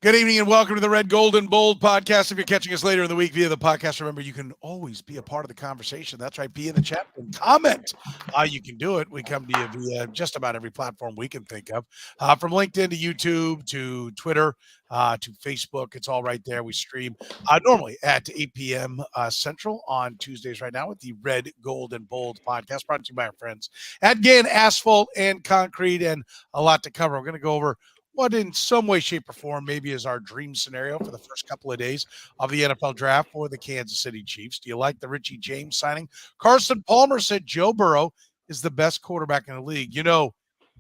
Good evening and welcome to the Red, Gold, and Bold podcast. If you're catching us later in the week via the podcast, remember you can always be a part of the conversation. That's right. Be in the chat and comment. You can do it. We come to you via just about every platform we can think of, from LinkedIn to YouTube to Twitter to Facebook. It's all right there. We stream normally at 8 p.m. Central on Tuesdays right now with the Red, Gold, and Bold podcast brought to you by our friends at GAN Asphalt and Concrete, and a lot to cover. We're going to go over what in some way, shape, or form maybe is our dream scenario for the first couple of days of the NFL draft for the Kansas City Chiefs. Do you like the Richie James signing? Carson Palmer said Joe Burrow is the best quarterback in the league. You know,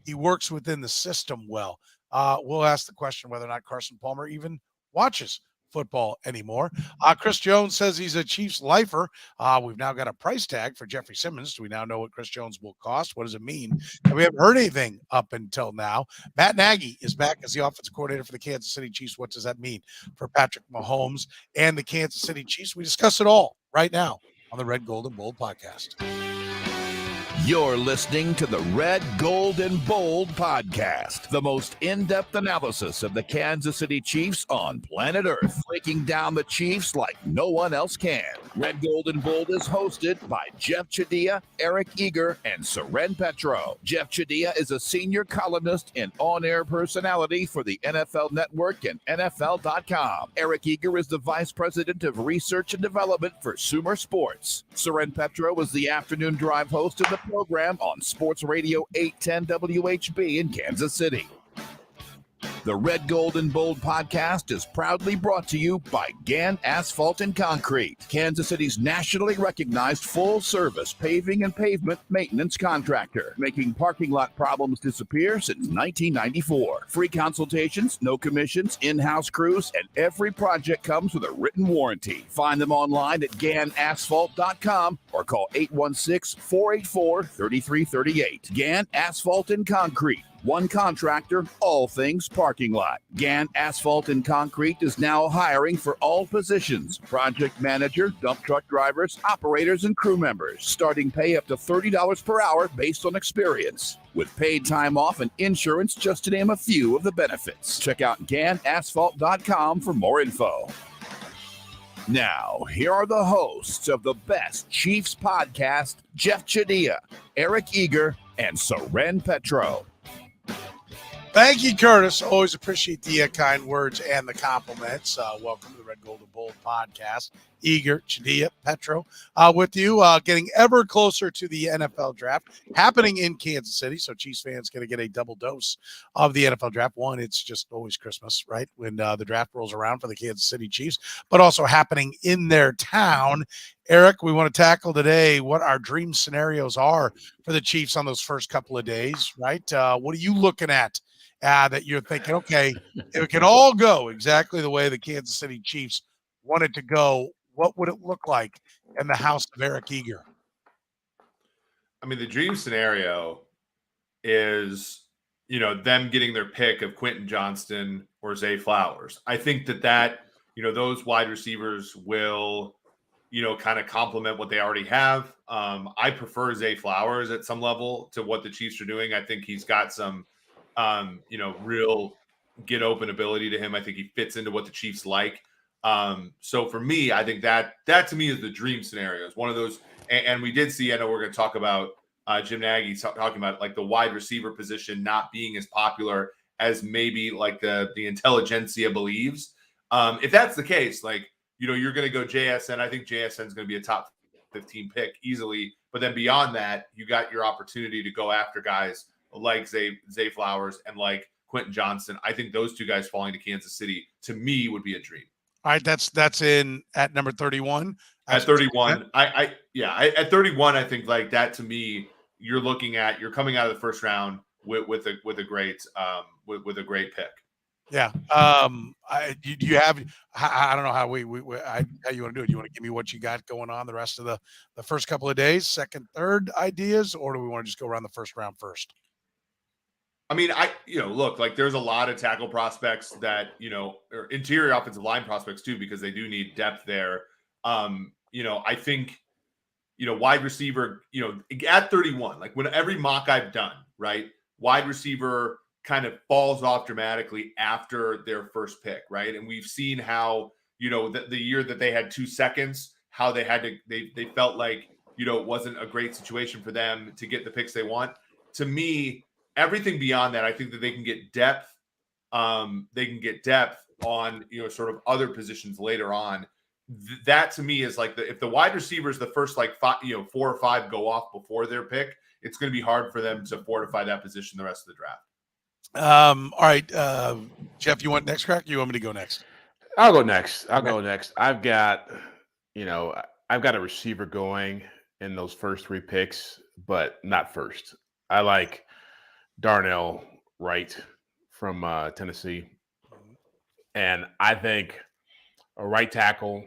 he works within the system well. We'll ask the question whether or not Carson Palmer even watches football anymore. Chris Jones says he's a Chiefs lifer. We've now got a price tag for Jeffrey Simmons. Do we now know what Chris Jones will cost? What does it mean? And we haven't heard anything up until now. Matt Nagy is back as the offensive coordinator for the Kansas City Chiefs. What does that mean for Patrick Mahomes and the Kansas City Chiefs? We discuss it all right now on the Red, Gold, and Bold podcast. You're listening to the Red, Gold, and Bold podcast, the most in-depth analysis of the Kansas City Chiefs on planet Earth, breaking down the Chiefs like no one else can. Red, Gold, and Bold is hosted by Jeff Chadiha, Eric Eager, and Soren Petro. Jeff Chadiha is a senior columnist and on-air personality for the NFL Network and NFL.com. Eric Eager is the vice president of research and development for Sumer Sports. Soren Petro is the afternoon drive host of the program on Sports Radio 810 WHB in Kansas City. The Red, Gold, and Bold podcast is proudly brought to you by GAN Asphalt and Concrete, Kansas City's nationally recognized full-service paving and pavement maintenance contractor, making parking lot problems disappear since 1994. Free consultations, no commissions, in-house crews, and every project comes with a written warranty. Find them online at GANasphalt.com or call 816-484-3338. GAN Asphalt and Concrete. One contractor, all things parking lot. GAN Asphalt and Concrete is now hiring for all positions: project manager, dump truck drivers, operators, and crew members. Starting pay up to $30 per hour based on experience, with paid time off and insurance, just to name a few of the benefits. Check out GANasphalt.com for more info. Now, here are the hosts of the best Chiefs podcast, Jeff Chadiha, Eric Eager, and Soren Petro. Thank you, Curtis. Always appreciate the kind words and the compliments. Welcome to the Red, Gold, and Bold podcast. Eager, Chadiha, Petro with you, getting ever closer to the NFL draft happening in Kansas City. So Chiefs fans going to get a double dose of the NFL draft. One, it's just always Christmas, right, when the draft rolls around for the Kansas City Chiefs, but also happening in their town. Eric, we want to tackle today what our dream scenarios are for the Chiefs on those first couple of days, right? What are you looking at that you're thinking, okay, if it can all go exactly the way the Kansas City Chiefs want it to go, what would it look like in the house of Eric Eager? I mean, the dream scenario is, them getting their pick of Quentin Johnston or Zay Flowers. I think that those wide receivers will, kind of complement what they already have. I prefer Zay Flowers at some level to what the Chiefs are doing. I think he's got some, real get open ability to him. I think he fits into what the Chiefs like. So for me, I think that to me is the dream scenario. It's one of those, and we did see, I know we're going to talk about Jim Nagy talking about like the wide receiver position not being as popular as maybe like the intelligentsia believes. If that's the case, like, you're going to go JSN. I think JSN is going to be a top 15 pick easily. But then beyond that, you got your opportunity to go after guys like Zay Flowers and like Quentin Johnston. I think those two guys falling to Kansas City, to me, would be a dream. All right, that's in at number 31. At 31, at 31, I think like that to me, you're coming out of the first round with a great pick. Yeah. Do you have? I don't know how how you want to do it. Do you want to give me what you got going on the rest of the first couple of days, second, third ideas, or do we want to just go around the first round first? I mean, look, like there's a lot of tackle prospects that, or interior offensive line prospects too, because they do need depth there. I think, wide receiver, at 31, like when every mock I've done, right, wide receiver kind of falls off dramatically after their first pick, right? And we've seen how, the year that they had 2 seconds, how they had to, they felt like, it wasn't a great situation for them to get the picks they want. To me, everything beyond that, I think that they can get depth. They can get depth on, sort of other positions later on. That to me is like if the wide receivers, the first like 5, 4 or 5 go off before their pick, it's going to be hard for them to fortify that position the rest of the draft. All right. Jeff, you want next crack? Or you want me to go next? I'll go next. I've got a receiver going in those first 3 picks, but not first. I like Darnell Wright from Tennessee. And I think a right tackle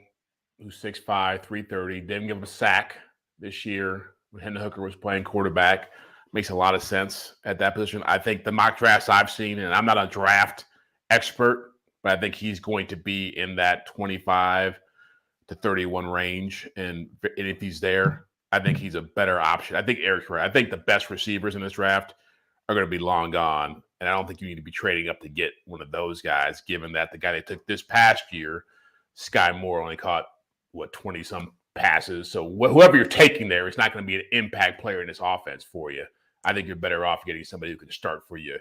who's 6'5", 330, didn't give him a sack this year when Hendon Hooker was playing quarterback. Makes a lot of sense at that position. I think the mock drafts I've seen, and I'm not a draft expert, but I think he's going to be in that 25 to 31 range. And if he's there, I think he's a better option. I think Eric's right. I think the best receivers in this draft are going to be long gone. And I don't think you need to be trading up to get one of those guys, given that the guy they took this past year, Sky Moore, only caught, 20-some passes. So whoever you're taking there is not going to be an impact player in this offense for you. I think you're better off getting somebody who can start for you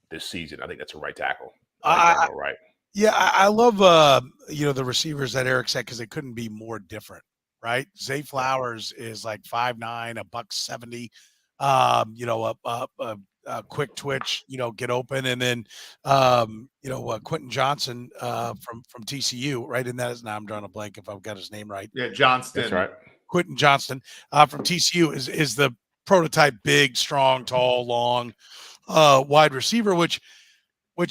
this season. I think that's a right tackle. Right. Yeah, I love the receivers that Eric said because it couldn't be more different, right? Zay Flowers is like 5'9", $170. A quick twitch, get open, and then Quentin Johnson from TCU, right? And that is now I'm drawing a blank if I've got his name right. Yeah, Johnston. That's right. Quentin Johnston from TCU is the prototype big, strong, tall, long wide receiver, which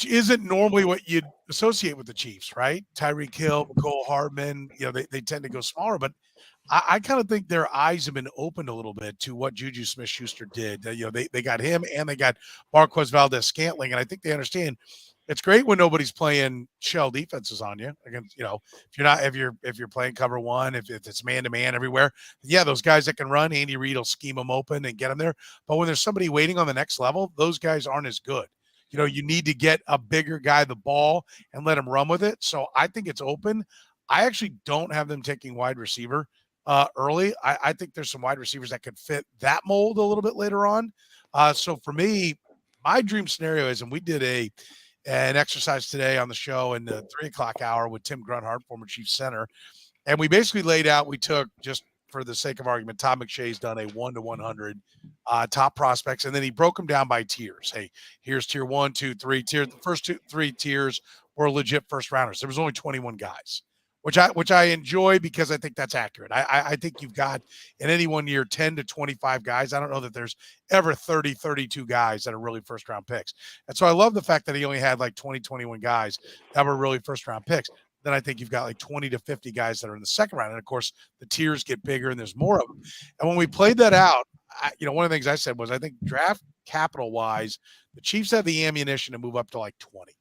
isn't normally what you'd associate with the Chiefs, right? Tyreek Hill, Mecole Hardman, they tend to go smaller, but I kind of think their eyes have been opened a little bit to what Juju Smith-Schuster did. They got him and they got Marquez Valdez-Scantling, and I think they understand it's great when nobody's playing shell defenses on you. Against, if you're playing cover one, if it's man-to-man everywhere, yeah, those guys that can run, Andy Reid will scheme them open and get them there. But when there's somebody waiting on the next level, those guys aren't as good. You need to get a bigger guy the ball and let him run with it. So I think it's open. I actually don't have them taking wide receiver early. I think there's some wide receivers that could fit that mold a little bit later on. So for me, my dream scenario is, and we did an exercise today on the show in the 3:00 hour with Tim Grunhart, former Chiefs center. And we basically laid out, we took, just for the sake of argument, Todd McShay's done a 1 to 100 top prospects. And then he broke them down by tiers. Hey, here's tier 1, 2, 3 tier. The first 3 tiers were legit first rounders. There was only 21 guys. Which I enjoy because I think that's accurate. I think you've got in any 1 year 10 to 25 guys. I don't know that there's ever 30, 32 guys that are really first round picks. And so I love the fact that he only had like 20, 21 guys that were really first round picks. Then I think you've got like 20 to 50 guys that are in the second round. And of course, the tiers get bigger and there's more of them. And when we played that out, one of the things I said was I think draft capital wise, the Chiefs have the ammunition to move up to like 20,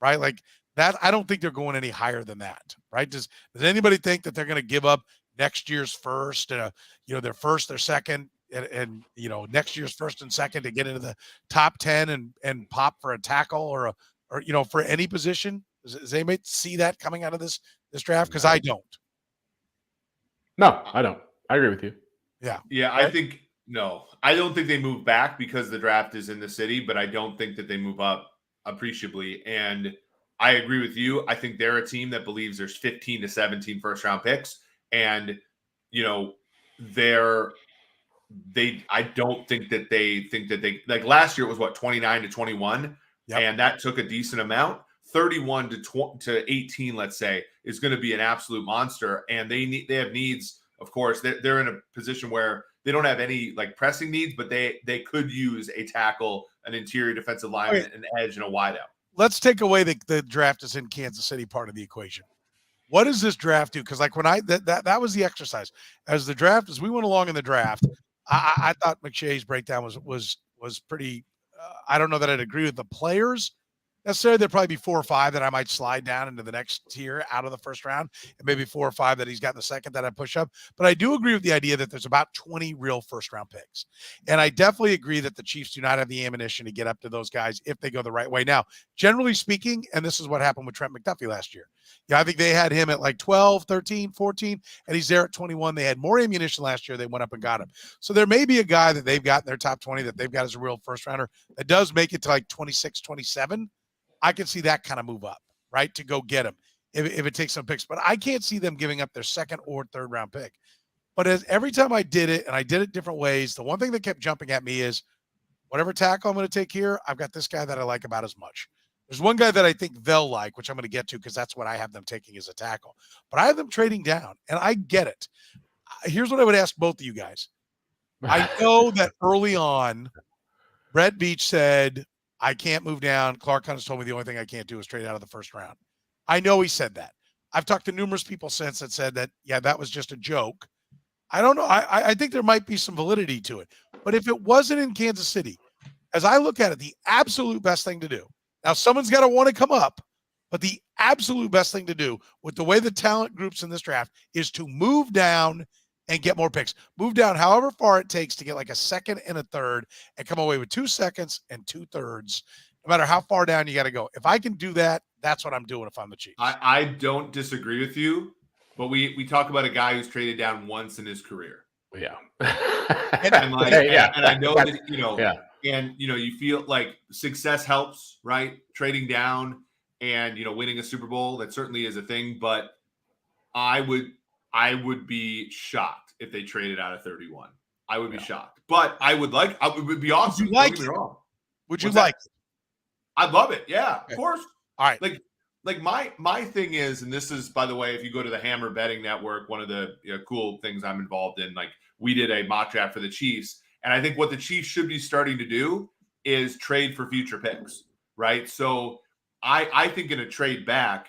right? Like, that I don't think they're going any higher than that, right? Does anybody think that they're going to give up next year's first, their first, their second, and next year's first and second to get into the top 10 and pop for a tackle or for any position? Does anybody see that coming out of this draft? Because I don't. No, I don't. I agree with you. Yeah. I think no. I don't think they move back because the draft is in the city, but I don't think that they move up appreciably. And I agree with you. I think they're a team that believes there's 15 to 17 first round picks. And, I don't think that they like last year it was 29 to 21. Yep. And that took a decent amount. 31 to 18, let's say, is going to be an absolute monster. And they have needs. Of course, they're in a position where they don't have any like pressing needs, but they could use a tackle, an interior defensive lineman, an edge, and a wideout. Let's take away the draft is in Kansas City part of the equation. What does this draft do? Because like when that was the exercise as we went along in the draft, I thought McShay's breakdown was pretty. I don't know that I'd agree with the players necessarily. There'll probably be 4 or 5 that I might slide down into the next tier out of the first round, and maybe 4 or 5 that he's got in the second that I push up. But I do agree with the idea that there's about 20 real first round picks. And I definitely agree that the Chiefs do not have the ammunition to get up to those guys if they go the right way. Now, generally speaking, and this is what happened with Trent McDuffie last year. Yeah, I think they had him at like 12, 13, 14, and he's there at 21. They had more ammunition last year. They went up and got him. So there may be a guy that they've got in their top 20 that they've got as a real first rounder that does make it to like 26, 27. I can see that kind of move up, right, to go get him if it takes some picks. But I can't see them giving up their second or third round pick. But every time I did it, and I did it different ways, the one thing that kept jumping at me is whatever tackle I'm going to take here, I've got this guy that I like about as much. There's one guy that I think they'll like, which I'm going to get to because that's what I have them taking as a tackle. But I have them trading down, and I get it. Here's what I would ask both of you guys. I know that early on, Brett Veach said, I can't move down. Clark Hunt has told me the only thing I can't do is trade out of the first round. I know he said that. I've talked to numerous people since that said that, yeah, that was just a joke. I don't know. I think there might be some validity to it. But if it wasn't in Kansas City, as I look at it, the absolute best thing to do, now someone's got to want to come up, but the absolute best thing to do with the way the talent groups in this draft is to move down and get more picks. Move down however far it takes to get like a second and a third and come away with 2 seconds and 2 thirds, no matter how far down you got to go. If I can do that, that's what I'm doing if I'm the Chiefs. I don't disagree with you, but we talk about a guy who's traded down once in his career. Yeah. And I know that, and, you feel like success helps, right? Trading down and, winning a Super Bowl, that certainly is a thing, but I would be shocked if they traded out of 31. I would be shocked, but it would be awesome. Would you like Don't get me wrong. Would you like it? I'd love it. Yeah, okay. Of course. All right. Like my thing is, and this is, by the way, if you go to the Hammer Betting Network, one of the cool things I'm involved in, like we did a mock draft for the Chiefs. And I think what the Chiefs should be starting to do is trade for future picks, right? So I think in a trade back,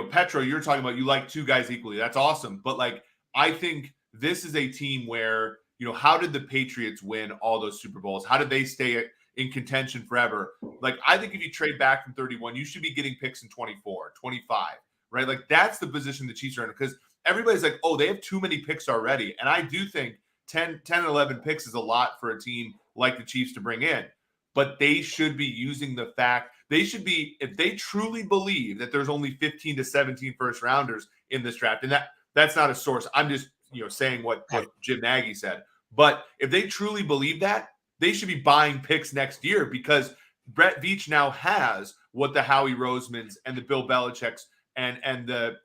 Petro, you're talking about you like 2 guys equally. That's awesome. But I think this is a team where, how did the Patriots win all those Super Bowls? How did they stay in contention forever? I think if you trade back from 31, you should be getting picks in 24, 25, right? That's the position the Chiefs are in, because everybody's like, oh, they have too many picks already. And I do think 10 and 11 picks is a lot for a team like the Chiefs to bring in. But they should be using the fact if they truly believe that there's only 15 to 17 first rounders in this draft, and that's not a source. I'm just saying what Jim Nagy said. But if they truly believe that, they should be buying picks next year, because Brett Veach now has what the Howie Rosemans and the Bill Belichick's and the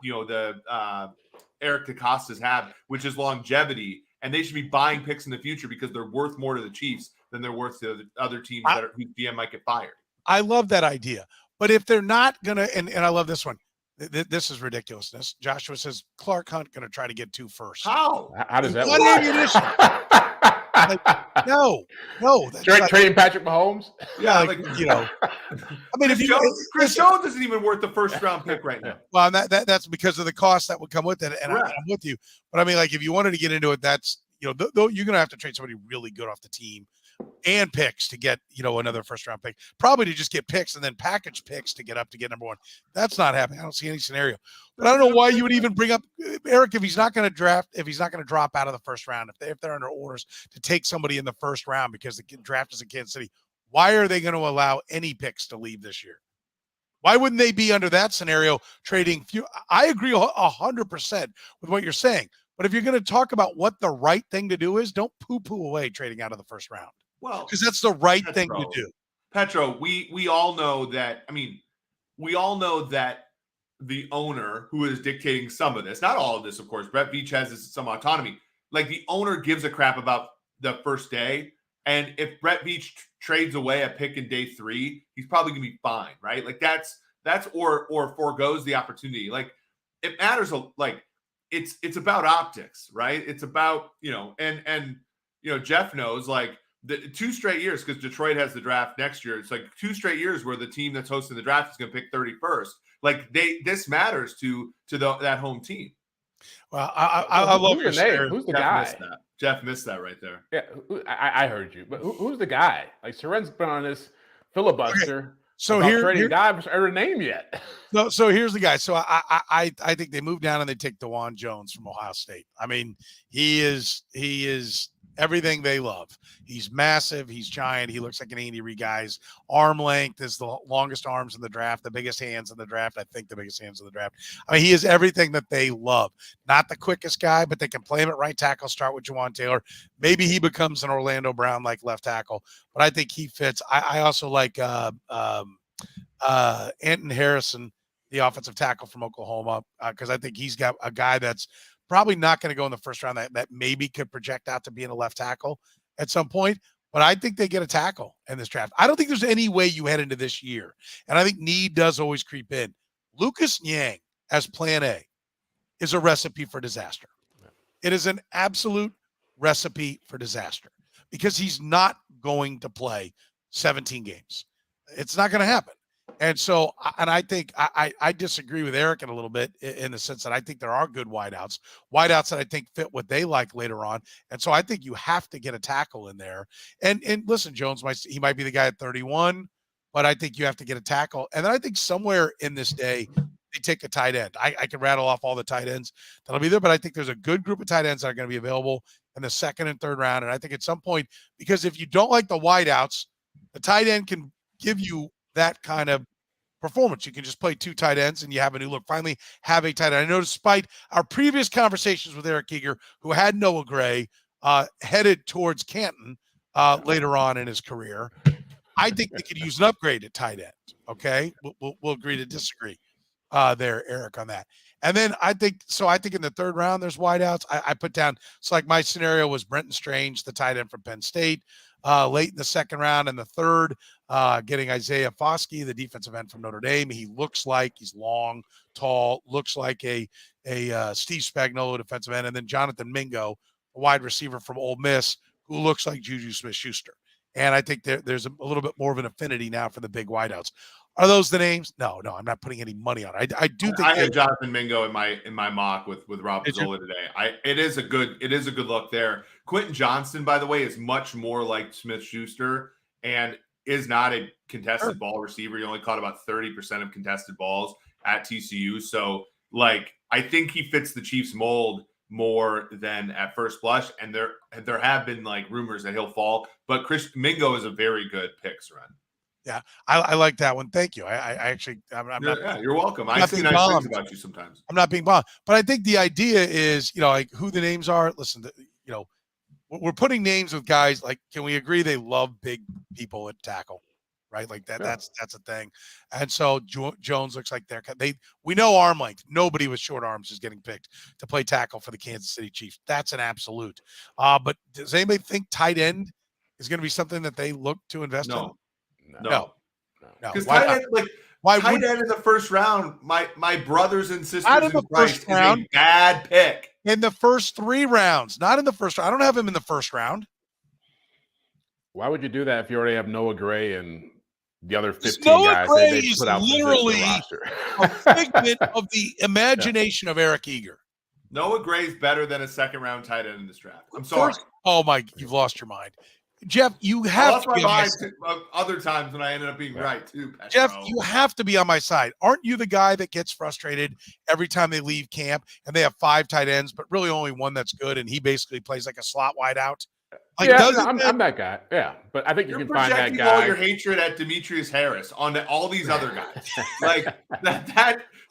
Eric DeCostas have, which is longevity. And they should be buying picks in the future because they're worth more to the Chiefs than they're worth to the other teams whose GM might get fired. I love that idea. But if they're not going to, and I love this one, this is ridiculousness. Joshua says, Clark Hunt going to try to get 2 first. How does that work? work? No. Trading Patrick Mahomes? Yeah, I mean, Chris Jones isn't even worth the first round pick right now. Well, that's because of the cost that would come with it, and I'm with you. But I mean, if you wanted to get into it, that's you're going to have to trade somebody really good off the team and picks to get another first round pick. Probably to just get picks and then package picks to get up to get number 1. That's not happening. I don't see any scenario. But I don't know why you would even bring up Eric if he's not going to drop out of the first round, if they're under orders to take somebody in the first round because the draft is in Kansas City. Why are they going to allow any picks to leave this year? Why wouldn't they be under that scenario trading few? I agree 100% with what you're saying. But if you're going to talk about what the right thing to do is, don't poo-poo away trading out of the first round. Well, because that's the right thing to do. Petro, we all know that. I mean, we all know that the owner who is dictating some of this, not all of this, of course, Brett Veach has some autonomy. The owner gives a crap about the first day. And if Brett Veach trades away a pick in day 3, he's probably going to be fine, right? That's or forgoes the opportunity. It matters. It's about optics, right? It's about, and Jeff knows, the 2 straight years, because Detroit has the draft next year. It's 2 straight years where the team that's hosting the draft is going to pick 31st. This matters to that home team. Well, I love your name. Who's the guy? Jeff missed that right there. Yeah, I heard you. But who's the guy? Soren's been on this filibuster So about here, trading guys ever name yet. so here's the guy. So I think they move down and they take DeJuan Jones from Ohio State. I mean, he is everything they love. He's massive. He's giant. He looks like an Andy Reid guy's arm length is the longest arms in the draft, the biggest hands in the draft. I think the biggest hands in the draft. I mean, he is everything that they love. Not the quickest guy, but they can play him at right tackle, start with Jawan Taylor. Maybe he becomes an Orlando Brown like left tackle, but I think he fits. I also like Anton Harrison, the offensive tackle from Oklahoma, because I think he's got a guy that's probably not going to go in the first round that maybe could project out to being a left tackle at some point. But I think they get a tackle in this draft. I don't think there's any way you head into this year. And I think need does always creep in. Lucas Niang as plan A is a recipe for disaster. It is an absolute recipe for disaster because he's not going to play 17 games. It's not going to happen. And so, and I think I disagree with Eric in a little bit in the sense that I think there are good wideouts that I think fit what they like later on. And so I think you have to get a tackle in there. And listen, Jones he might be the guy at 31, but I think you have to get a tackle. And then I think somewhere in this day, they take a tight end. I can rattle off all the tight ends that'll be there, but I think there's a good group of tight ends that are going to be available in the second and third round. And I think at some point, because if you don't like the wideouts, the tight end can give you that kind of performance. You can just play two tight ends and you have a new look. Finally have a tight end. I know despite our previous conversations with Eric Eager, who had Noah Gray headed towards Canton later on in his career, I think they could use an upgrade at tight end. Okay. We'll agree to disagree there, Eric, on that. And then I think in the third round, there's wideouts. I put down, so like my scenario was Brenton Strange, the tight end from Penn State, late in the second round. And the third, getting Isaiah Foskey, the defensive end from Notre Dame. He looks like he's long, tall, looks like a Steve Spagnuolo defensive end. And then Jonathan Mingo, a wide receiver from Ole Miss, who looks like Juju Smith-Schuster. And I think there's a little bit more of an affinity now for the big wideouts. Are those the names? No, I'm not putting any money on it. I do think I had Jonathan Mingo in my mock with Rob Pizzola today. It is a good look there. Quentin Johnston, by the way, is much more like Smith-Schuster and is not a contested ball receiver. He only caught about 30% of contested balls at TCU. So, I think he fits the Chiefs mold more than at first blush. And there have been rumors that he'll fall, but Mingo is a very good pick, Soren. Yeah, I like that one. Thank you. I'm not. Yeah, you're welcome. I see nice things about you sometimes. I'm not being bombed, but I think the idea is, who the names are. Listen, we're putting names with guys. Can we agree they love big people at tackle, right? Like that. Yeah. That's a thing. And so Jones looks like we know arm length. Nobody with short arms is getting picked to play tackle for the Kansas City Chiefs. That's an absolute. But does anybody think tight end is going to be something that they look to invest in? No. Because tight end in the first round, my brothers and sisters in Christ is a bad pick. In the first 3 rounds, not in the first round. I don't have him in the first round. Why would you do that if you already have Noah Gray and the other 15 Noah guys Gray they is put out literally a figment of the imagination of Eric Eager. Noah Gray's better than a second-round tight end in this draft. I'm sorry. You've lost your mind. Jeff, you have to be on my side. Other times when I ended up being right too. Petro. Jeff, you have to be on my side. Aren't you the guy that gets frustrated every time they leave camp and they have 5 tight ends, but really only one that's good, and he basically plays like a slot wide out? I'm that guy. Yeah, but I think you can find that guy. All your hatred at Demetrius Harris on all these other guys,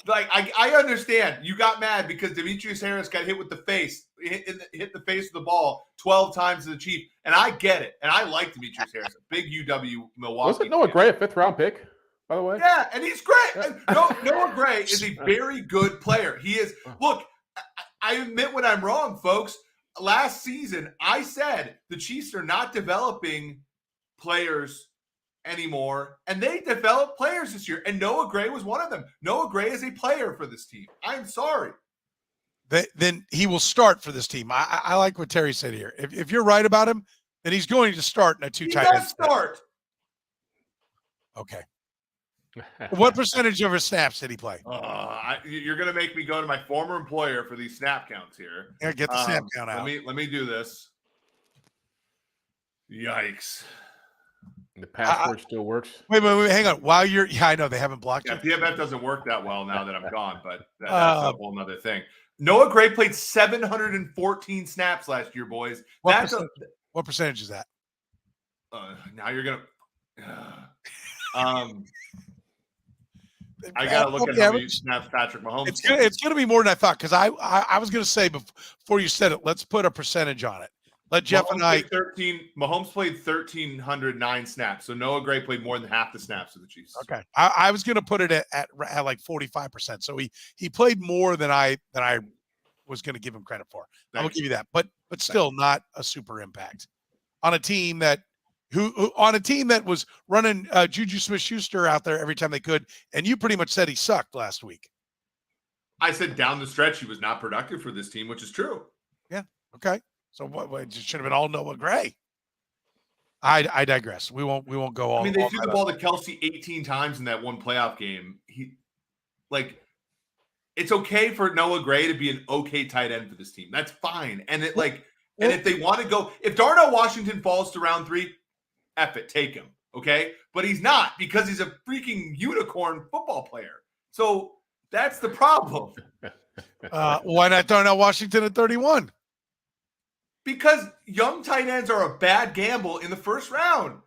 I understand you got mad because Demetrius Harris got hit with the face, hit the face of the ball 12 times to the Chief, and I get it, and I like Demetrius Harris, big UW Milwaukee. Wasn't Noah Gray a 5th round pick, by the way? Yeah, and he's great. Noah Gray is a very good player. He is. Look, I admit when I'm wrong, folks. Last season, I said the Chiefs are not developing players anymore, and they developed players this year, and Noah Gray was one of them. Noah Gray is a player for this team. I'm sorry. Then he will start for this team. I like what Terry said here. If you're right about him, then he's going to start in a 2 tight end. Start. Okay. What percentage of his snaps did he play? You're going to make me go to my former employer for these snap counts here. Yeah, get the snap count out. Let me do this. Yikes. The password still works. Wait, hang on. While you're, I know they haven't blocked you. PFF doesn't work that well now that I'm gone, but that's a whole nother thing. Noah Gray played 714 snaps last year, boys. What percentage is that? Now you're gonna. I gotta look at how many snaps Patrick Mahomes. It's gonna be more than I thought, because I was gonna say before you said it, let's put a percentage on it. Let Jeff Mahomes played 1,309 snaps, so Noah Gray played more than half the snaps of the Chiefs. Okay, I was gonna put it at like 45%. So he played more than I was gonna give him credit for. I'm gonna give you that, but still not a super impact on a team that was running Juju Smith-Schuster out there every time they could, and you pretty much said he sucked last week. I said down the stretch he was not productive for this team, which is true. Yeah. Okay. So what it should have been all Noah Gray. I digress. We won't go all. I mean, they threw the ball to Kelce 18 times in that one playoff game. It's okay for Noah Gray to be an okay tight end for this team. That's fine. And if they want to go, if Darnell Washington falls to round 3, F it, take him. Okay. But he's not, because he's a freaking unicorn football player. So that's the problem. Why not Darnell Washington at 31? Because young tight ends are a bad gamble in the first round.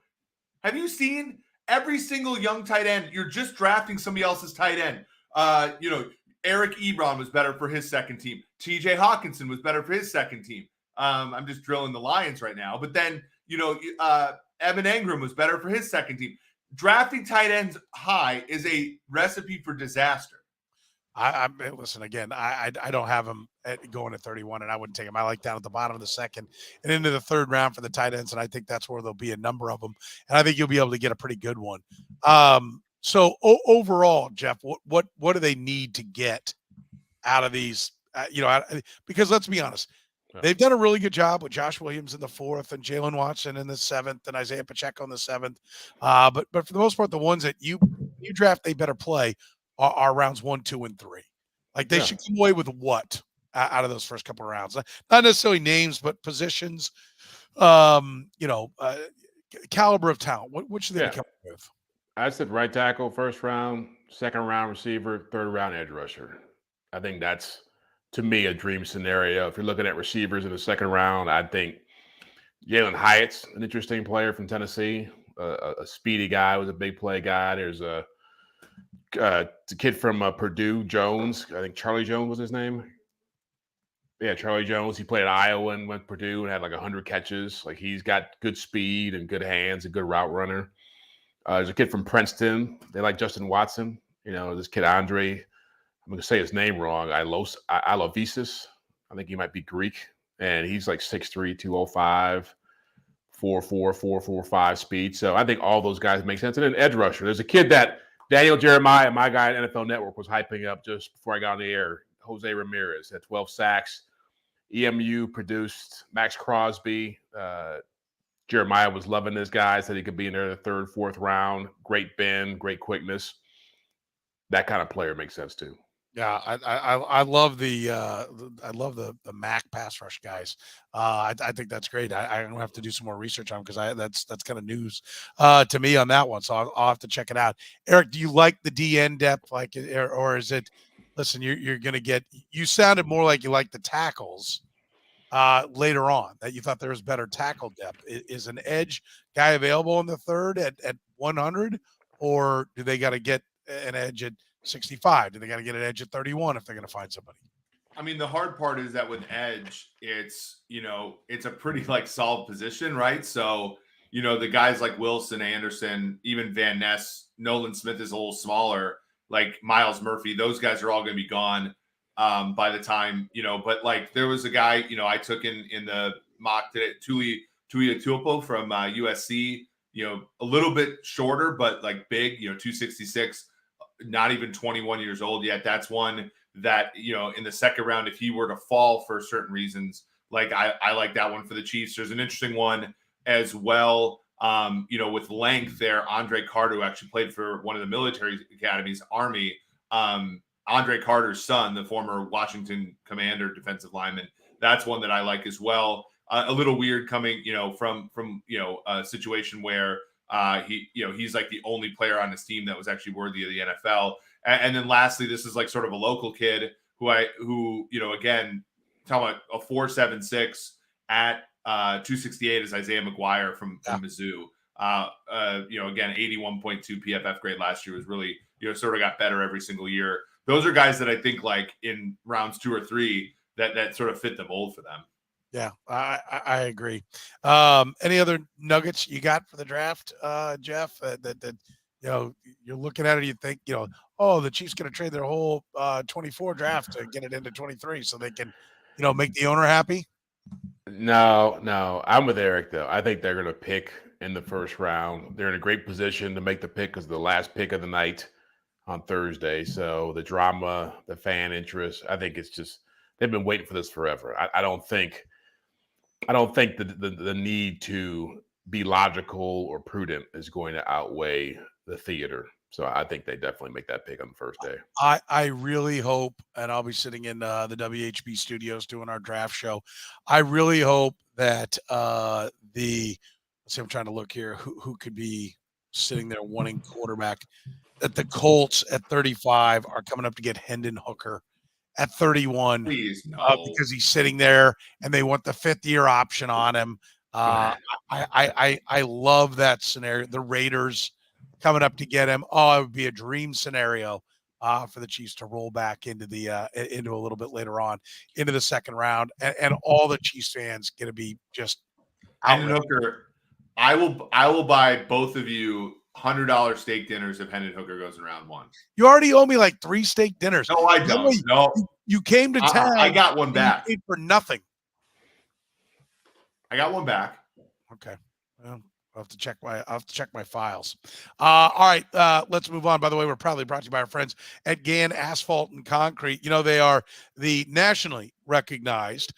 Have you seen every single young tight end? You're just drafting somebody else's tight end. Eric Ebron was better for his second team. TJ Hawkinson was better for his second team. I'm just drilling the Lions right now. But then, Evan Engram was better for his second team. Drafting tight ends high is a recipe for disaster. Listen again. I don't have him going at 31, and I wouldn't take him. I like down at the bottom of the second and into the third round for the tight ends, and I think that's where there'll be a number of them, and I think you'll be able to get a pretty good one. So overall, Jeff, what do they need to get out of these? Because let's be honest, they've done a really good job with Josh Williams in the 4th and Jalen Watson in the 7th and Isaiah Pacheco in the 7th. But for the most part, the ones that you draft, they better play are rounds 1, 2, and 3. Like they should come away with what out of those first couple of rounds? Not necessarily names, but positions. Caliber of talent. What should they come with? I said right tackle, first round, second round receiver, third round edge rusher. I think that's, to me, a dream scenario. If you're looking at receivers in the second round, I think Jalen Hyatt's an interesting player from Tennessee, a speedy guy, was a big play guy. There's a kid from Purdue, Jones. I think Charlie Jones was his name. Yeah, Charlie Jones. He played at Iowa and went to Purdue and had like 100 catches. Like, he's got good speed and good hands, a good route runner. There's a kid from Princeton. They like Justin Watson. This kid, Andre, I'm going to say his name wrong, Alovisis. I think he might be Greek. And he's like 6'3", 205, 4'4", 4.45 speed. So I think all those guys make sense. And then edge rusher. There's a kid that Daniel Jeremiah, my guy at NFL Network, was hyping up just before I got on the air. Jose Ramirez had 12 sacks. EMU produced Max Crosby. Jeremiah was loving this guy, said he could be in there the 3rd, 4th round. Great bend, great quickness. That kind of player makes sense too. Yeah, I love the Mac pass rush guys. I think that's great. I'm gonna have to do some more research on, because that's kind of news to me on that one. So I'll have to check it out. Eric, do you like the DN depth, or is it? Listen, you're gonna get. You sounded more like you like the tackles later on, that you thought there was better tackle depth. Is an edge guy available in the 3rd at 100, or do they got to get an edge at 65? Do they got to get an edge at 31 if they're going to find somebody? I mean, the hard part is that with edge, it's a pretty solid position, right? So, the guys like Wilson, Anderson, even Van Ness, Nolan Smith is a little smaller, like Miles Murphy, those guys are all going to be gone by the time, but there was a guy, I took in the mock today, Tuli Tuipulotu from USC, a little bit shorter, but big, 266, not even 21 years old yet. That's one that, in the second round, if he were to fall for certain reasons, I like that one for the Chiefs. There's an interesting one as well, with length there. Andre Carter, who actually played for one of the military academies, Army, Andre Carter's son, the former Washington Commander defensive lineman. That's one that I like as well. A little weird coming, from a situation where He's like the only player on his team that was actually worthy of the NFL. And then lastly, this is like sort of a local kid who again, talking about a 4.76 at 268 is Isaiah McGuire from Mizzou. Again, 81.2 PFF grade last year, was really, sort of got better every single year. Those are guys that I think, like, in rounds 2 or 3 that sort of fit the mold for them. Yeah, I agree. Any other nuggets you got for the draft, Jeff? That you're looking at it, you think, the Chiefs going to trade their whole 24 draft to get it into 23 so they can, make the owner happy? No, I'm with Eric though. I think they're going to pick in the first round. They're in a great position to make the pick because the last pick of the night on Thursday. So the drama, the fan interest, I think it's just they've been waiting for this forever. I don't think the need to be logical or prudent is going to outweigh the theater. So I think they definitely make that pick on the first day. I really hope, and I'll be sitting in the WHB studios doing our draft show. I really hope that let's see, I'm trying to look here who could be sitting there wanting quarterback, that the Colts at 35 are coming up to get Hendon Hooker at 31. Please, no. Because he's sitting there and they want the 5th-year option on him. I love that scenario. The Raiders coming up to get him. Oh, it would be a dream scenario for the Chiefs to roll back into into a little bit later on into the second round, and all the Chiefs fans going to be just Hendon Hooker. I will buy both of you $100 steak dinners if Hendon Hooker goes in round 1. You already owe me like 3 steak dinners. No, I don't. No, you came to town. I got one back. You paid for nothing. I got one back. Okay. Well, I'll have to check my files. All right. Let's move on. By the way, we're proudly brought to you by our friends at Gann Asphalt and Concrete. They are the nationally recognized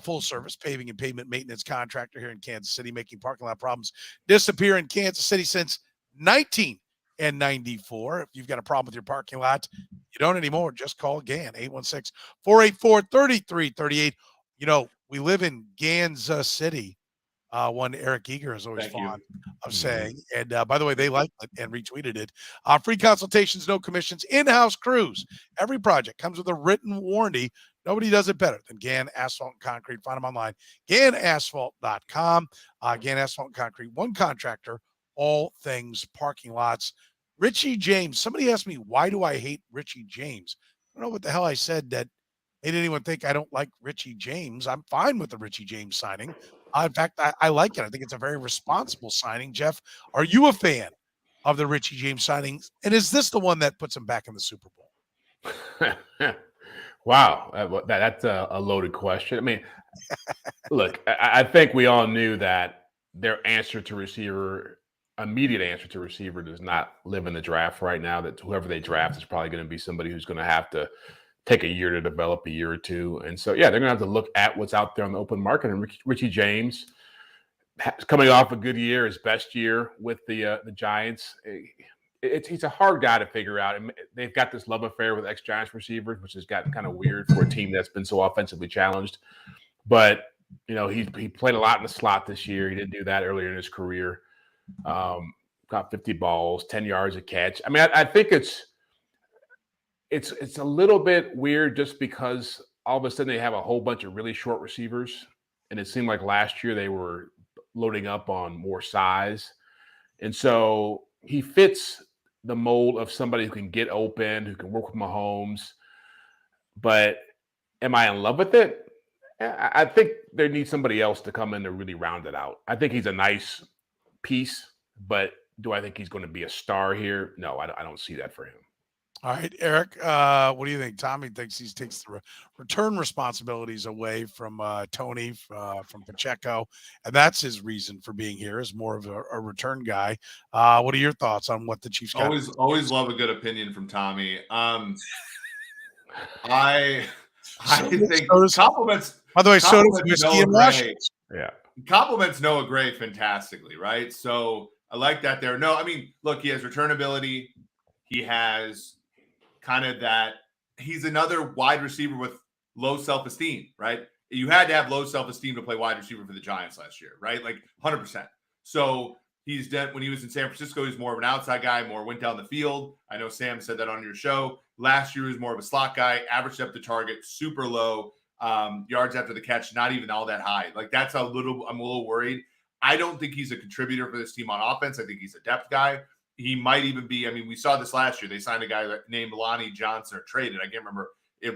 full service paving and pavement maintenance contractor here in Kansas City, making parking lot problems disappear in Kansas City since 1994. If you've got a problem with your parking lot, you don't anymore. Just call Gann, 816-484-3338. We live in Kansas City. One Eric Eager is always fond of saying. And by the way, they liked it and retweeted it. Free consultations, no commissions, in-house crews. Every project comes with a written warranty. Nobody does it better than Gann Asphalt and Concrete. Find them online, GannAsphalt.com. Gann Asphalt and Concrete, one contractor, all things parking lots. Richie James. Somebody asked me, why do I hate Richie James? I don't know what the hell I said that made anyone think I don't like Richie James. I'm fine with the Richie James signing. In fact, I like it. I think it's a very responsible signing. Jeff, are you a fan of the Richie James signings? And is this the one that puts him back in the Super Bowl? Wow. That's a loaded question. I mean, look, I think we all knew that their immediate answer to receiver does not live in the draft right now, that whoever they draft is probably going to be somebody who's going to have to take a year to develop, a year or two. And so, yeah, they're going to have to look at what's out there on the open market. And Richie James, coming off a good year, his best year with the Giants, he's a hard guy to figure out. And they've got this love affair with ex-Giants receivers, which has gotten kind of weird for a team that's been so offensively challenged. But, he played a lot in the slot this year. He didn't do that earlier in his career. Got 50 balls, 10 yards a catch. I mean, I think it's a little bit weird just because all of a sudden they have a whole bunch of really short receivers. And it seemed like last year they were loading up on more size. And so he fits the mold of somebody who can get open, who can work with Mahomes. But am I in love with it? I think there needs somebody else to come in to really round it out. I think he's a nice piece, but do I think he's going to be a star here? No, I don't see that for him. All right, Eric, what do you think? Tommy thinks he takes the return responsibilities away from Tony, from Pacheco, and that's his reason for being here, is more of a return guy. What are your thoughts on what the Chiefs got? Always love a good opinion from Tommy. I think compliments. By the way, so does whiskey and Rush. Yeah, compliments Noah Gray fantastically, right? So I like that there. No, I mean, look, he has return ability. He has kind of that. He's another wide receiver with low self-esteem, right? You had to have low self-esteem to play wide receiver for the Giants last year, right? Like 100%. So he's done when he was in San Francisco. He's more of an outside guy, more went down the field. I know Sam said that on your show. Last year, he was more of a slot guy, average depth to target, super low, yards after the catch, not even all that high. Like I'm a little worried. I don't think he's a contributor for this team on offense. I think he's a depth guy. He might even be. I mean, we saw this last year. They signed a guy named Lonnie Johnson or traded. I can't remember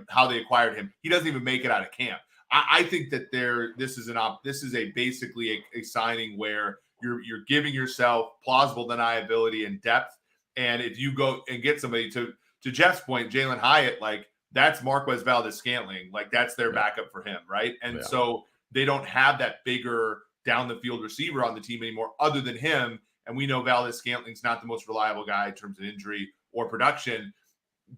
how they acquired him. He doesn't even make it out of camp. I think that this is basically a signing where you're giving yourself plausible deniability and depth. And if you go and get somebody to Jeff's point, Jalen Hyatt, like that's Marquez Valdes-Scantling, like that's their backup for him, right? And so they don't have that bigger down the field receiver on the team anymore, other than him. And we know Valdes-Scantling's not the most reliable guy in terms of injury or production.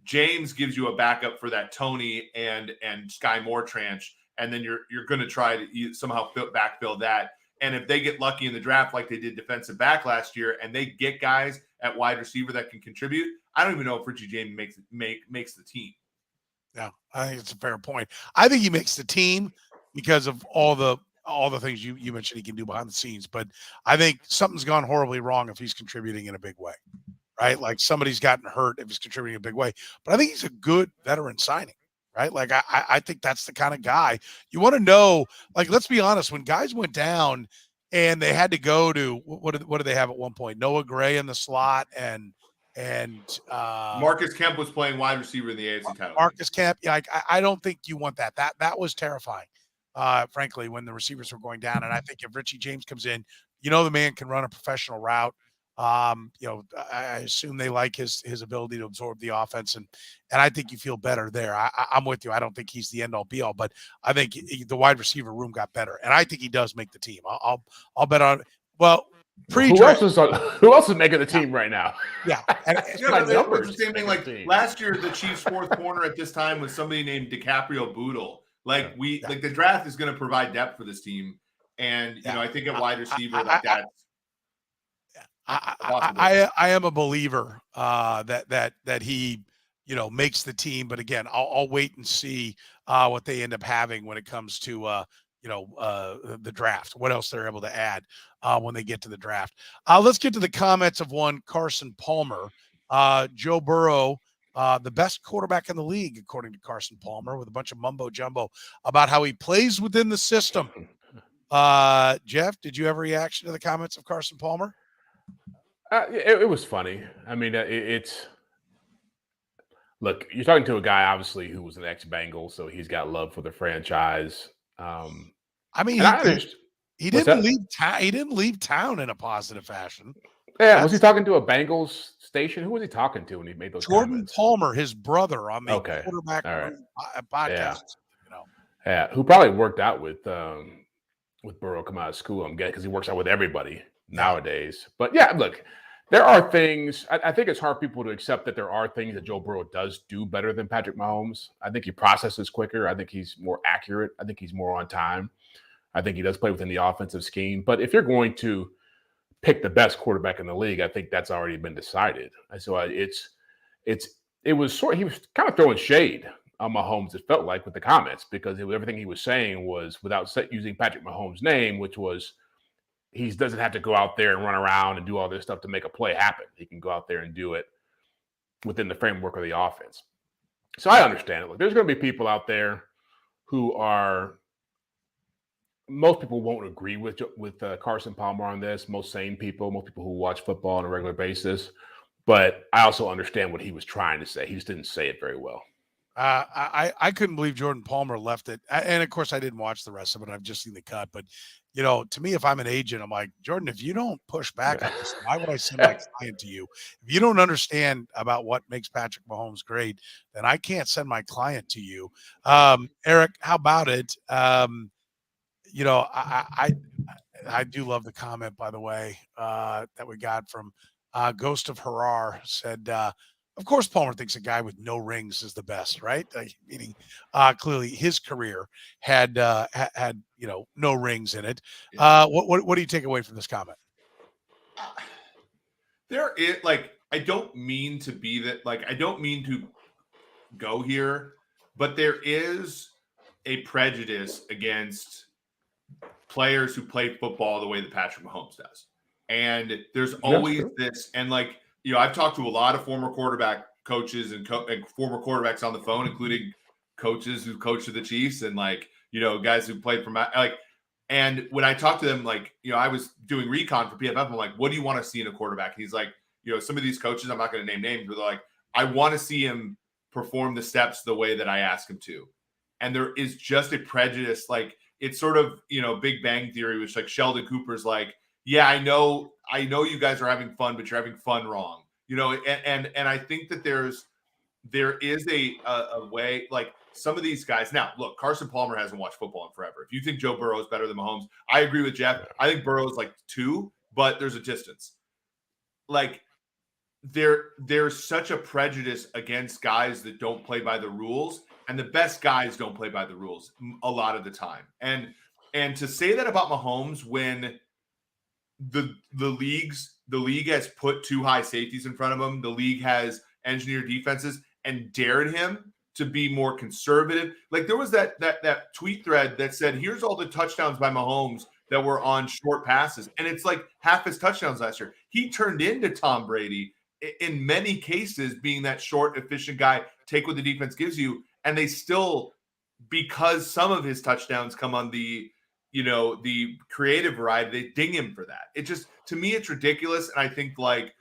James gives you a backup for that Tony and Sky Moore tranche, and then you're going to try to somehow backfill that. And if they get lucky in the draft like they did defensive back last year, and they get guys at wide receiver that can contribute, I don't even know if Richie James makes the team. Yeah, I think it's a fair point. I think he makes the team because of all the things you mentioned he can do behind the scenes. But I think something's gone horribly wrong if he's contributing in a big way, right? Like somebody's gotten hurt if he's contributing in a big way. But I think he's a good veteran signing, right? Like I think that's the kind of guy you want to know. Like, let's be honest, when guys went down and they had to go to what did they have at one point? Noah Gray in the slot and Marcus Kemp was playing wide receiver in the AFC title. Marcus Kemp, yeah, I don't think you want that. That was terrifying, frankly, when the receivers were going down. And I think if Richie James comes in, the man can run a professional route. I assume they like his ability to absorb the offense, and I think you feel better there. I'm with you. I don't think he's the end all be all, but I think the wide receiver room got better, and I think he does make the team. I'll bet on. Well, who else is making the team right now? Yeah, and it's the same thing. Like last year, the Chiefs' fourth corner at this time was somebody named DiCaprio Boodle. Like like the draft is going to provide depth for this team, and I think at wide receiver that. I am a believer that he makes the team, but again, I'll wait and see what they end up having when it comes to the draft. What else they're able to add when they get to the draft. Let's get to the comments of one Carson Palmer. Joe Burrow, the best quarterback in the league, according to Carson Palmer, with a bunch of mumbo jumbo about how he plays within the system. Jeff, did you have a reaction to the comments of Carson Palmer? It was funny. I mean, look, you're talking to a guy, obviously, who was an ex-Bengal, so he's got love for the franchise. I mean, he didn't leave town in a positive fashion. Yeah, was he talking to a Bengals station? Who was he talking to when he made those comments? Palmer, his brother, on the quarterback podcast. Yeah, who probably worked out with Burrow coming out of school, I'm guessing, because he works out with everybody nowadays. But yeah, look, there are things. I think it's hard for people to accept that there are things that Joe Burrow does do better than Patrick Mahomes. I think he processes quicker. I think he's more accurate. I think he's more on time. I think he does play within the offensive scheme. But if you're going to pick the best quarterback in the league, I think that's already been decided. And so he was kind of throwing shade on Mahomes, it felt like, with the comments, because everything he was saying was without using Patrick Mahomes' name, which was he doesn't have to go out there and run around and do all this stuff to make a play happen. He can go out there and do it within the framework of the offense. So I understand it. Look, there's going to be people out there who most people won't agree with Carson Palmer on this. Most sane people, most people who watch football on a regular basis. But I also understand what he was trying to say. He just didn't say it very well. I couldn't believe Jordan Palmer left it. And of course I didn't watch the rest of it. I've just seen the cut, but to me, if I'm an agent, I'm like, Jordan, if you don't push back on this, why would I send my client to you? If you don't understand about what makes Patrick Mahomes great, then I can't send my client to you. Eric, how about it? I do love the comment, by the way, that we got from Ghost of Harar. Said, of course, Palmer thinks a guy with no rings is the best, right? Meaning, clearly his career had no rings in it. What do you take away from this comment? I don't mean to be that. Like, I don't mean to go here, but there is a prejudice against players who play football the way that Patrick Mahomes does. And there's always this, and like, I've talked to a lot of former quarterback coaches and former quarterbacks on the phone, including coaches who coached for the Chiefs and like, guys who played for and when I talked to them, like, I was doing recon for PFF. I'm like, what do you want to see in a quarterback? And he's like, some of these coaches, I'm not going to name names, but they're like, I want to see him perform the steps the way that I ask him to. And there is just a prejudice. Like, it's sort of, Big Bang Theory, which like Sheldon Cooper's like, yeah, I know you guys are having fun, but you're having fun wrong. And I think that there is a way, like some of these guys. Now, look, Carson Palmer hasn't watched football in forever. If you think Joe Burrow is better than Mahomes, I agree with Jeff. I think Burrow is like 2, but there's a distance. Like there's such a prejudice against guys that don't play by the rules, and the best guys don't play by the rules a lot of the time. And to say that about Mahomes when the league has put 2 high safeties in front of him, the league has engineered defenses and dared him to be more conservative. Like there was that tweet thread that said, here's all the touchdowns by Mahomes that were on short passes. And it's like half his touchdowns last year. He turned into Tom Brady in many cases, being that short, efficient guy, take what the defense gives you. And they still, because some of his touchdowns come on the creative variety, they ding him for that. It just, to me, it's ridiculous. And I think like,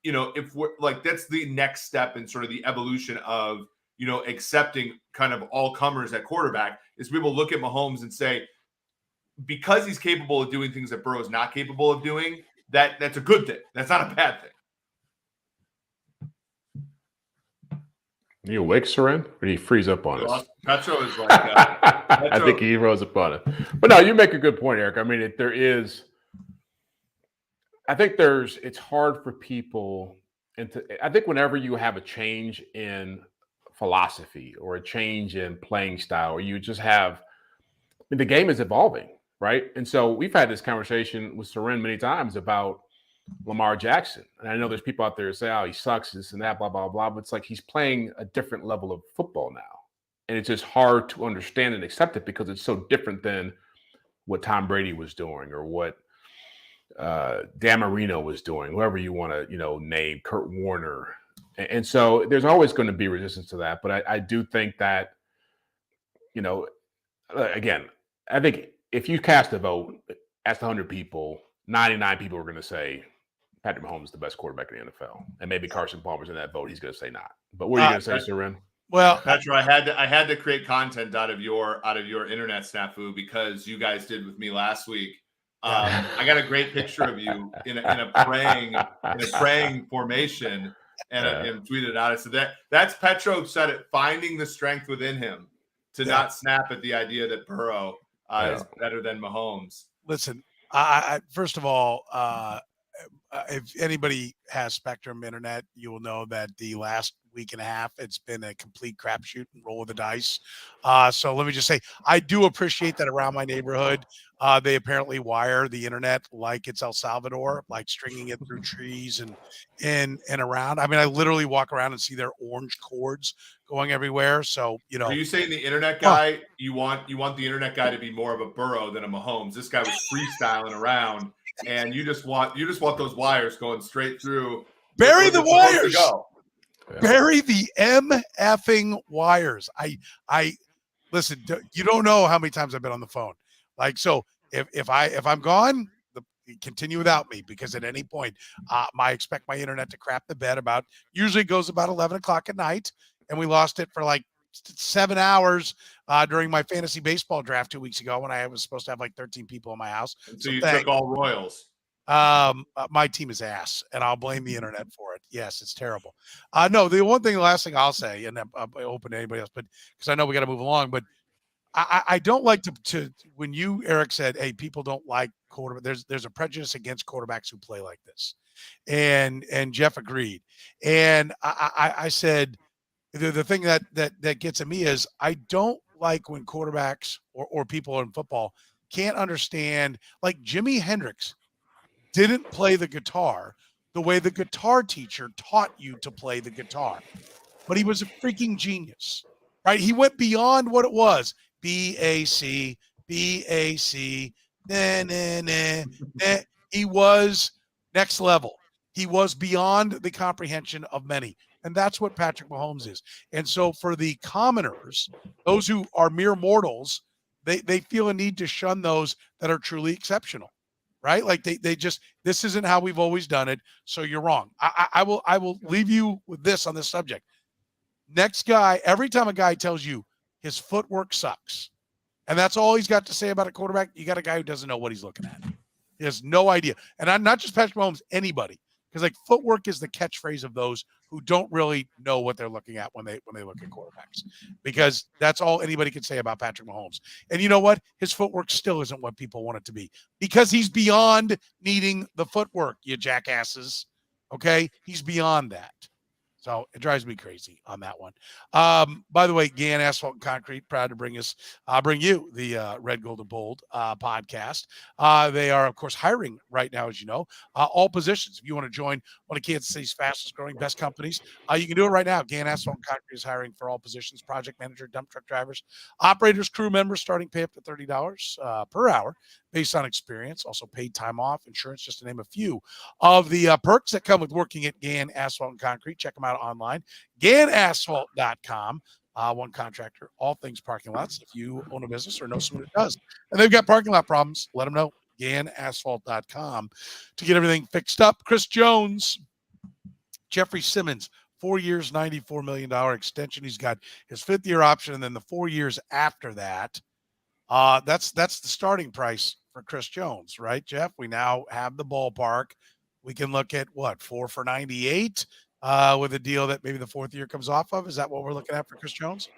if we're like, that's the next step in sort of the evolution of, accepting kind of all comers at quarterback, is people look at Mahomes and say, because he's capable of doing things that Burrow is not capable of doing, that's a good thing. That's not a bad thing. Are you awake, Soren? Or did he freeze up on us? Petro is like, I think he rose up on it. But no, you make a good point, Eric. I mean, it's hard for people. I think whenever you have a change in philosophy or a change in playing style, or you just have, the game is evolving, right? And so we've had this conversation with Soren many times about Lamar Jackson. And I know there's people out there who say, oh, he sucks, this and that, blah, blah, blah. But it's like he's playing a different level of football now. And it's just hard to understand and accept it because it's so different than what Tom Brady was doing or what Dan Marino was doing, whoever you want to, name, Kurt Warner. And so there's always going to be resistance to that. But I do think that, again, I think if you cast a vote, ask 100 people, 99 people are going to say Patrick Mahomes is the best quarterback in the NFL. And maybe Carson Palmer's in that vote. He's going to say not. But what are you going to say, Soren? Well, Petro, I had to create content out of your internet snafu because you guys did with me last week. I got a great picture of you in a praying formation and tweeted out. I said that's Petro said it, finding the strength within him to not snap at the idea that Burrow is better than Mahomes. Listen, I first of all, if anybody has Spectrum Internet, you will know that the last week and a half, it's been a complete crapshoot and roll of the dice. So let me just say, I do appreciate that around my neighborhood, they apparently wire the internet like it's El Salvador, like stringing it through trees and around. I mean, I literally walk around and see their orange cords going everywhere. So, Are you saying the internet guy, you want the internet guy to be more of a Burrow than a Mahomes? This guy was freestyling around. And you just want those wires going straight through. Bury the wires. Bury the effing wires. I listen. You don't know how many times I've been on the phone. Like, so if I'm gone, continue without me, because at any point, I expect my internet to crap the bed usually goes about 11 o'clock at night, and we lost it for like 7 hours during my fantasy baseball draft 2 weeks ago when I was supposed to have like 13 people in my house. So you took all Royals. My team is ass, and I'll blame the internet for it. Yes, it's terrible. No, the last thing I'll say, and I'm open to anybody else, but because I know we got to move along, but I don't like to when you, Eric, said, hey, people don't like quarterback. There's a prejudice against quarterbacks who play like this. And Jeff agreed. And I said, the thing that gets at me is I don't like when quarterbacks or people in football can't understand, like Jimi Hendrix didn't play the guitar the way the guitar teacher taught you to play the guitar, but he was a freaking genius, right? He went beyond what it was. B-A-C, B-A-C, nah, nah, nah, nah. He was next level. He was beyond the comprehension of many. And that's what Patrick Mahomes is. And so for the commoners, those who are mere mortals, they feel a need to shun those that are truly exceptional, right? Like they just, this isn't how we've always done it. So you're wrong. I will leave you with this on this subject. Next guy, every time a guy tells you his footwork sucks, and that's all he's got to say about a quarterback, you got a guy who doesn't know what he's looking at. He has no idea. And I'm not just Patrick Mahomes, anybody. Because like footwork is the catchphrase of those who don't really know what they're looking at when they look at quarterbacks. Because that's all anybody can say about Patrick Mahomes. And you know what? His footwork still isn't what people want it to be. Because he's beyond needing the footwork, you jackasses. Okay? He's beyond that. So it drives me crazy on that one. By the way, Gann Asphalt and Concrete, proud to bring you the Red, Gold, and Bold podcast. They are, of course, hiring right now, as you know, all positions. If you want to join one of Kansas City's fastest growing, best companies, you can do it right now. Gann Asphalt and Concrete is hiring for all positions: project manager, dump truck drivers, operators, crew members, starting pay up to $30 per hour based on experience. Also paid time off, insurance, just to name a few of the perks that come with working at Gann Asphalt and Concrete. Check them out online, GannAsphalt.com. One contractor, all things parking lots. If you own a business or know someone who does, and they've got parking lot problems, let them know. GannAsphalt.com to get everything fixed up. Chris Jones, Jeffrey Simmons, 4 years, $94 million extension. He's got his 5th-year option, and then the 4 years after that. That's the starting price for Chris Jones, right, Jeff? We now have the ballpark. We can look at what, 4 for 98 with a deal that maybe the 4th year comes off of. Is that what we're looking at for Chris Jones?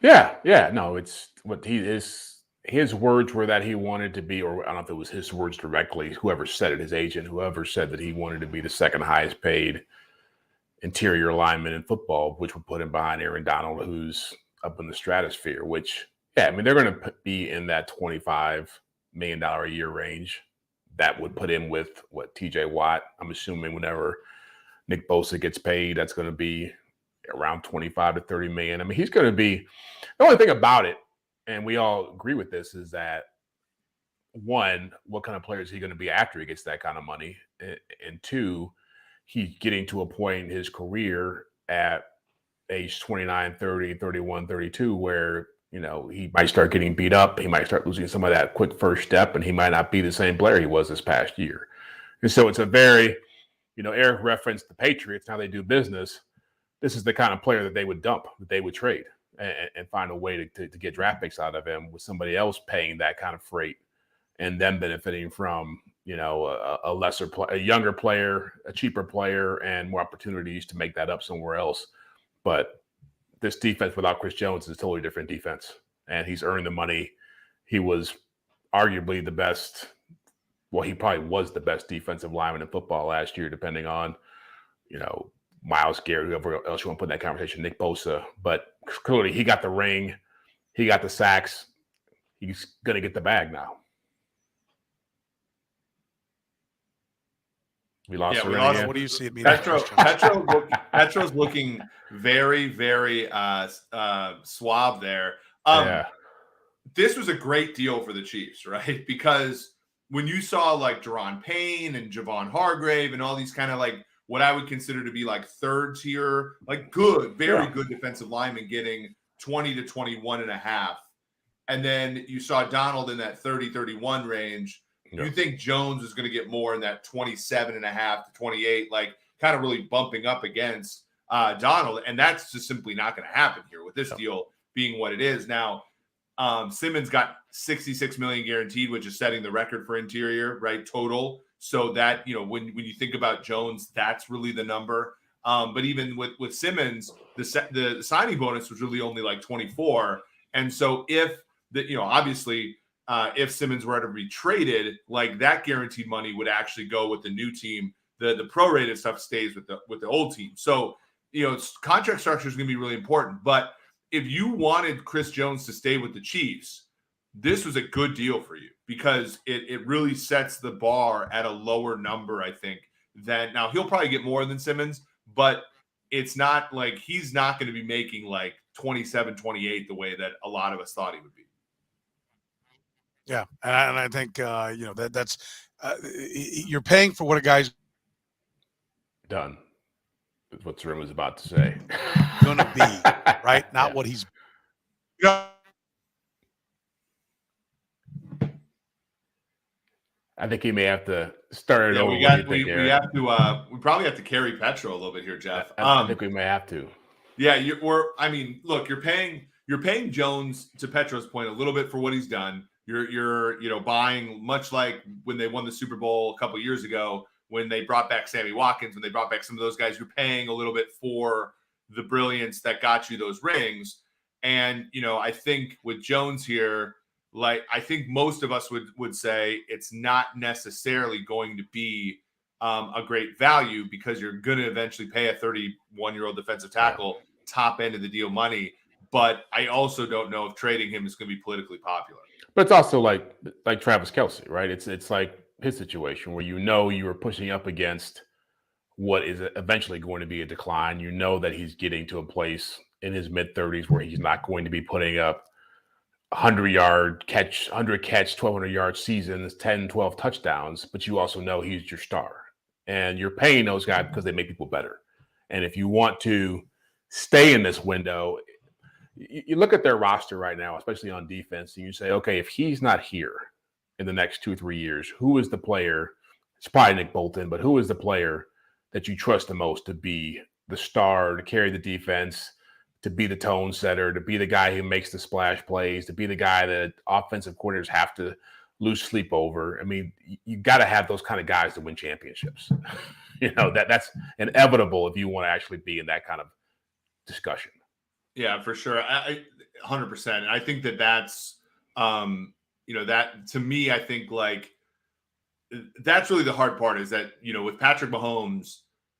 Yeah. No, it's what he is. His words were that he wanted to be, or I don't know if it was his words directly, whoever said it, his agent, whoever said that he wanted to be the second highest paid interior lineman in football, which would put him behind Aaron Donald, who's up in the stratosphere, which, yeah, I mean, they're going to be in that $25 million a year range. That would put him with what, TJ Watt. I'm assuming whenever Nick Bosa gets paid, that's going to be around 25 to 30 million. I mean, he's going to be, the only thing about it, and we all agree with this, is that one, what kind of player is he going to be after he gets that kind of money? And two, he's getting to a point in his career at age 29, 30, 31, 32, where, you know, he might start getting beat up. He might start losing some of that quick first step, and he might not be the same player he was this past year. And so it's a very, you know, Eric referenced the Patriots, how they do business. This is the kind of player that they would dump, that they would trade and find a way to get draft picks out of him, with somebody else paying that kind of freight and them benefiting from, you know, a younger player, a cheaper player, and more opportunities to make that up somewhere else. But this defense without Chris Jones is a totally different defense, and he's earned the money. He was arguably the best. Well, he probably was the best defensive lineman in football last year, depending on, you know, Myles Garrett, whoever else you want to put in that conversation, Nick Bosa. But clearly he got the ring. He got the sacks. He's going to get the bag now. We lost. What do you see? Petro's looking very, very suave there. This was a great deal for the Chiefs, right? Because when you saw like Daron Payne and Javon Hargrave and all these kind of like what I would consider to be like third tier, like good, very good defensive linemen getting 20 to 21 and a half. And then you saw Donald in that 30, 31 range. You think Jones is going to get more in that 27 and a half to 28, like kind of really bumping up against Donald. And that's just simply not going to happen here with this deal being what it is. Now, Simmons got 66 million guaranteed, which is setting the record for interior, right? Total. So that, you know, when you think about Jones, that's really the number. But even with Simmons, the signing bonus was really only like 24. And so if obviously if Simmons were to be traded, like that guaranteed money would actually go with the new team. The prorated stuff stays with the old team. So, you know, contract structure is going to be really important. But if you wanted Chris Jones to stay with the Chiefs, this was a good deal for you, because it really sets the bar at a lower number, I think, than now. He'll probably get more than Simmons, but it's not like he's not going to be making like 27, 28 the way that a lot of us thought he would be. Yeah, and I think that's you're paying for what a guy's Done. That's what Soren was about to say. gonna be, right? Not Yeah. what he's. You know, I think he may have to start it Yeah, over. we What do got you think, we Eric? have to we probably have to carry Petro a little bit here, Jeff. I think we may have to. Yeah, look, you're paying Jones, to Petro's point, a little bit for what he's done. You're buying, much like when they won the Super Bowl a couple years ago, when they brought back Sammy Watkins, when they brought back some of those guys, you're paying a little bit for the brilliance that got you those rings. And I think with Jones here, like, I think most of us would say it's not necessarily going to be a great value, because you're going to eventually pay a 31-year-old defensive tackle top end of the deal money. But I also don't know if trading him is going to be politically popular. But it's also like Travis Kelce, right? It's like his situation where you are pushing up against what is eventually going to be a decline. You know that he's getting to a place in his mid-30s where he's not going to be putting up 100 catch, 1,200-yard seasons, 10, 12 touchdowns, but you also know he's your star. And you're paying those guys because they make people better. And if you want to stay in this window, you look at their roster right now, especially on defense, and you say, okay, if he's not here in the next 2 or 3 years, who is the player? It's probably Nick Bolton, but who is the player that you trust the most to be the star, to carry the defense, to be the tone setter, to be the guy who makes the splash plays, to be the guy that offensive coordinators have to lose sleep over? I mean, you got to have those kind of guys to win championships. That's inevitable if you want to actually be in that kind of discussion. Yeah, for sure. I 100%. I think that's that, to me, I think, like, that's really the hard part, is that, with Patrick Mahomes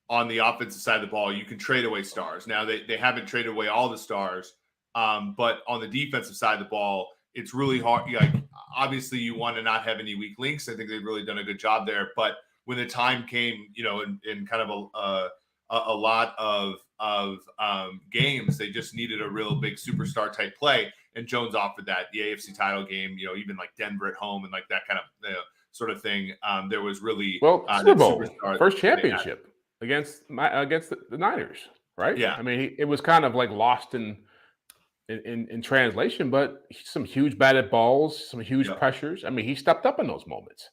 on the offensive side of the ball, you can trade away stars. Now they haven't traded away all the stars, but on the defensive side of the ball, it's really hard. Like, obviously you want to not have any weak links. I think they've really done a good job there. But when the time came, in kind of a lot of games, they just needed a real big superstar type play, and Jones offered that. The AFC title game, even like Denver at home and like that kind of sort of thing. There was really Super Bowl first championship against the Niners, right? Yeah, I mean, it was kind of like lost in translation, but some huge batted balls, some huge pressures. I mean, he stepped up in those moments.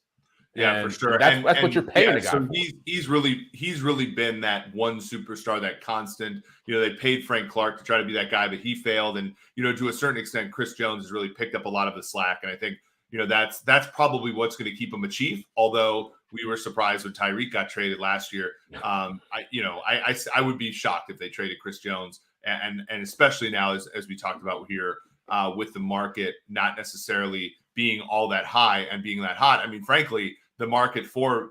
Yeah, for sure. That's what you're paying the guy so for. He's really been that one superstar, that constant. They paid Frank Clark to try to be that guy, but he failed. And to a certain extent, Chris Jones has really picked up a lot of the slack. And I think that's probably what's going to keep him a Chief. Although we were surprised when Tyreek got traded last year. I would be shocked if they traded Chris Jones, and especially now as we talked about here, with the market not necessarily being all that high and being that hot. I mean, frankly, the market for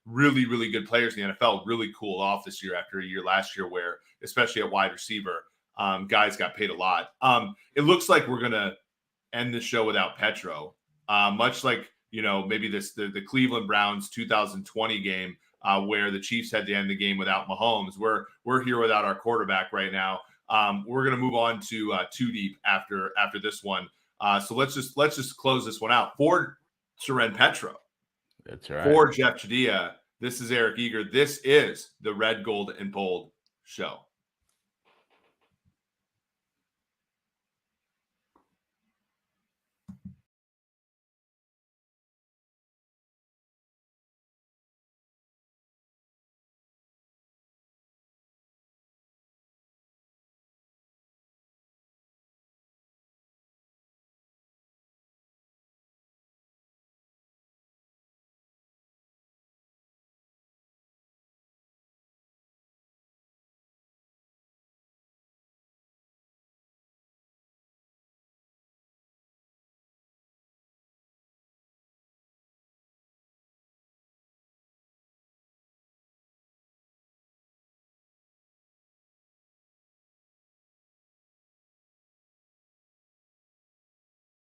really, really good players in the NFL really cooled off this year after a year last year where, especially at wide receiver, guys got paid a lot. It looks like we're gonna end the show without Petro, much like maybe the Cleveland Browns 2020 game where the Chiefs had to end the game without Mahomes. We're here without our quarterback right now. We're gonna move on to Too Deep after this one. So let's just close this one out. For Soren Petro, that's right. For Jeff Chadiha, this is Eric Eager. This is the Red, Gold, and Bold Show.